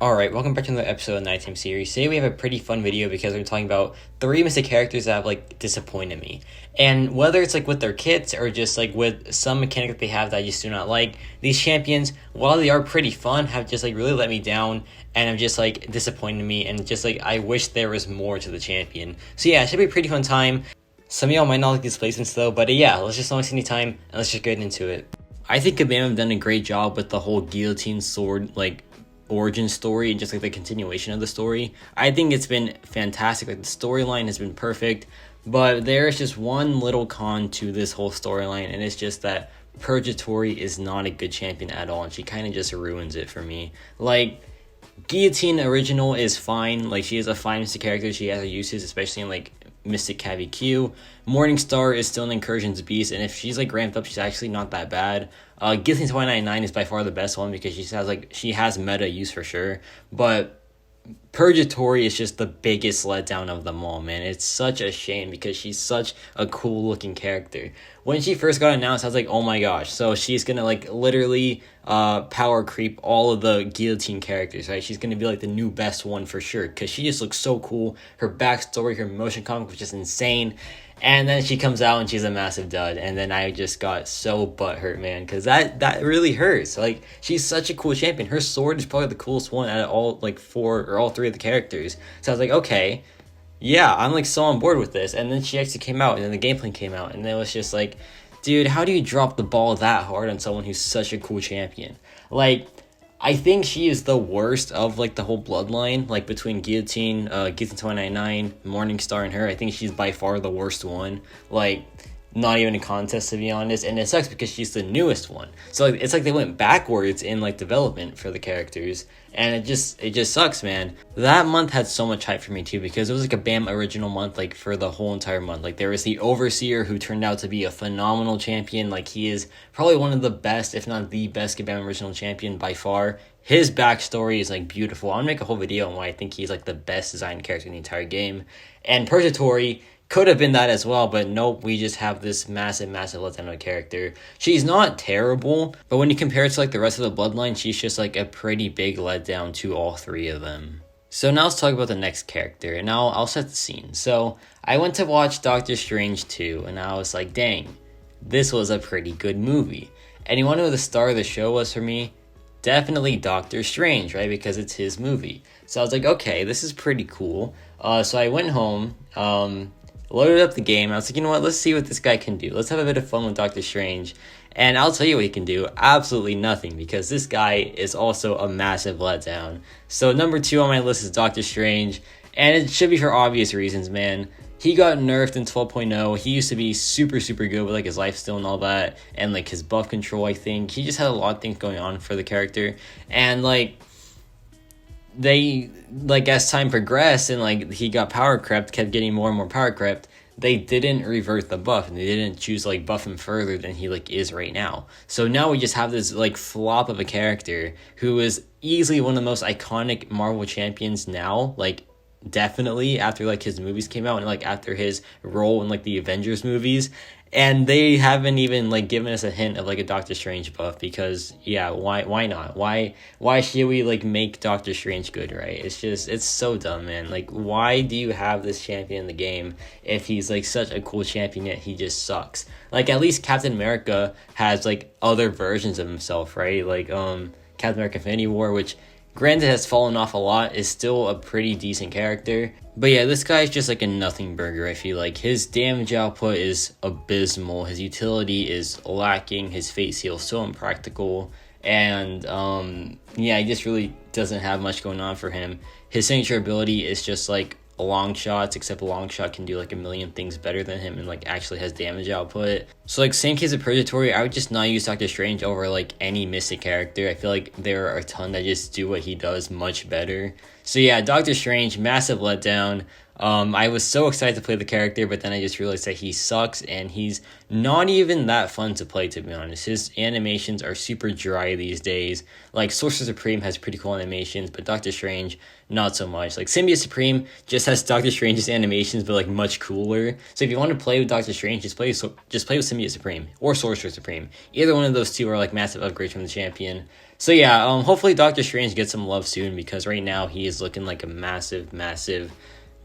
Alright, welcome back to another episode of Nighttime Series. Today we have a pretty fun video because we're talking about 3 mystic characters that have disappointed me. And whether it's with their kits or just with some mechanic that they have that I just do not like, these champions, while they are pretty fun, have just really let me down and have just disappointed me, and just I wish there was more to the champion. So yeah, it should be a pretty fun time. Some of y'all might not like these placements though, but yeah, let's just not waste any time and let's just get into it. I think Kabam have done a great job with the whole guillotine sword origin story and just the continuation of the story. I think it's been fantastic. The storyline has been perfect, but there's just one little con to this whole storyline, and it's just that Purgatory is not a good champion at all, and she kind of just ruins it for me. Guillotine original is fine. She is a fine mystic character. She has her uses, especially in Mystic Cavi Q. Morningstar is still an Incursions beast, and if she's ramped up, she's actually not that bad. Guillotine 2099 is by far the best one because she has meta use for sure, but Purgatory is just the biggest letdown of them all, man. It's such a shame because she's such a cool looking character. When she first got announced, I was like, oh my gosh, so she's gonna literally power creep all of the guillotine characters, right? She's gonna be the new best one for sure because she just looks so cool. Her backstory, her motion comic was just insane. And then she comes out and she's a massive dud. And then I just got so butthurt, man, because that really hurts. She's such a cool champion. Her sword is probably the coolest one out of all, all 3 of the characters. So I was like, okay, yeah, I'm, so on board with this. And then she actually came out, and then the gameplay came out. And it was just dude, how do you drop the ball that hard on someone who's such a cool champion? I think she is the worst of the whole bloodline, between Guillotine 2099, Morningstar, and her. I think she's by far the worst one. Not even a contest, to be honest, and it sucks because she's the newest one. So it's they went backwards in development for the characters, and it just sucks, man. That month had so much hype for me too because it was a BAM original month for the whole entire month. There was the Overseer, who turned out to be a phenomenal champion. He is probably one of the best, if not the best, BAM original champion by far. His backstory is leteful. I'm gonna make a whole video on why I think he's the best designed character in the entire game. And Purgatory could have been that as well, but nope, we just have this massive letdown of a character. She's not terrible, but when you compare it to the rest of the bloodline, she's just a pretty big letdown to all 3 of them. So now let's talk about the next character, and I'll set the scene. So I went to watch Doctor Strange 2, and I was dang, this was a pretty good movie. And you want to know who the star of the show was for me? Definitely Doctor Strange, right? Because it's his movie. So I was okay, this is pretty cool. So I went home, loaded up the game. I was you know what? Let's see what this guy can do. Let's have a bit of fun with Doctor Strange. And I'll tell you what he can do. Absolutely nothing, because this guy is also a massive letdown. So number 2 on my list is Doctor Strange. And it should be for obvious reasons, man. He got nerfed in 12.0. He used to be super good with his lifesteal and all that. And his buff control, I think. He just had a lot of things going on for the character. And they as time progressed and he got power crept, kept getting more and more power crept, they didn't revert the buff, and they didn't choose buff him further than he is right now. So now we just have this flop of a character who is easily one of the most iconic Marvel champions now, definitely after his movies came out and after his role in the Avengers movies. And they haven't even given us a hint of a Doctor Strange buff, because yeah, why not? Why should we make Doctor Strange good, right? It's so dumb, man. Why do you have this champion in the game if he's such a cool champion yet he just sucks? At least Captain America has other versions of himself, right? Captain America Infinity War, which granted has fallen off a lot, is still a pretty decent character. But yeah, this guy's just a nothing burger, I feel his damage output is abysmal, his utility is lacking, his fate seal so impractical, and yeah, he just really doesn't have much going on for him. His signature ability is just long shots, except a long shot can do a million things better than him and actually has damage output. So same case of Purgatory, I would just not use Doctor Strange over any mystic character. I feel there are a ton that just do what he does much better. So yeah, Doctor Strange, massive letdown. I was so excited to play the character, but then I just realized that he sucks, and he's not even that fun to play, to be honest. His animations are super dry these days. Like, Sorcerer Supreme has pretty cool animations, but Doctor Strange, not so much. Like, Symbiote Supreme just has Doctor Strange's animations, but, like, much cooler. So if you want to play with Doctor Strange, just play with Symbiote Supreme, or Sorcerer Supreme. Either one of those two are, like, massive upgrades from the champion. So yeah, hopefully Doctor Strange gets some love soon, because right now he is looking like a massive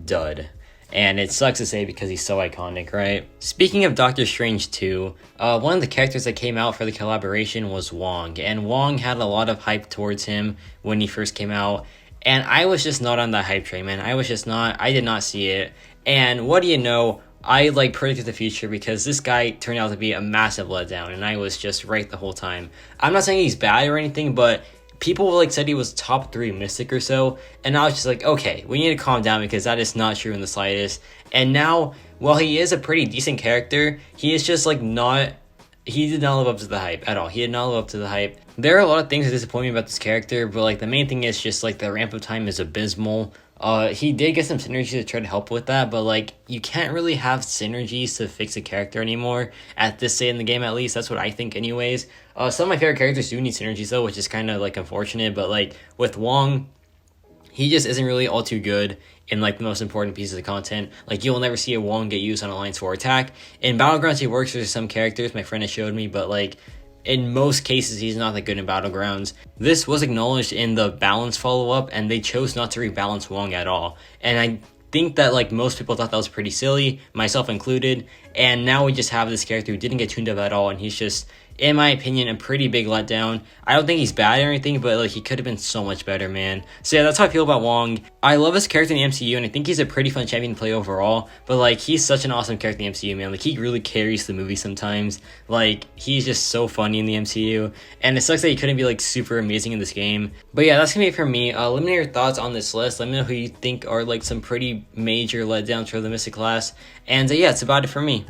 dud. And it sucks to say because he's so iconic, right? Speaking of Doctor Strange 2, one of the characters that came out for the collaboration was Wong. And Wong had a lot of hype towards him when he first came out. And I was just not on that hype train, man. I did not see it. And what do you know? I like predicted the future because this guy turned out to be a massive letdown, and I was just right the whole time. I'm not saying he's bad or anything, but people like said he was top 3 Mystic or so, and I was just like, okay, we need to calm down because that is not true in the slightest. And now, while he is a pretty decent character, he is just like not. He did not live up to the hype at all. He did not live up to the hype. There are a lot of things that disappoint me about this character, but like the main thing is just like the ramp up time is abysmal. He did get some synergy to try to help with that, but like you can't really have synergies to fix a character anymore at this stage in the game. At least that's what I think, anyways. Some of my favorite characters do need synergies though, which is kind of like unfortunate. But like with Wong, he just isn't really all too good in like the most important pieces of content. Like you'll never see a Wong get used on Alliance 4 attack. In Battlegrounds he works for some characters my friend has showed me, but like in most cases he's not that good in Battlegrounds. This was acknowledged in the balance follow-up, and they chose not to rebalance Wong at all. And I think that like most people thought that was pretty silly, myself included, and now we just have this character who didn't get tuned up at all, and he's just, in my opinion, a pretty big letdown. I don't think he's bad or anything, but like he could have been so much better, man. So yeah, that's how I feel about Wong. I love his character in the MCU, and I think he's a pretty fun champion to play overall, but like he's such an awesome character in the MCU, man. Like he really carries the movie sometimes. Like he's just so funny in the MCU, and it sucks that he couldn't be like super amazing in this game. But yeah, that's gonna be it for me. Let me know your thoughts on this list. Let me know who you think are like some pretty major letdowns for the Mystic class. And yeah, it's about it for me.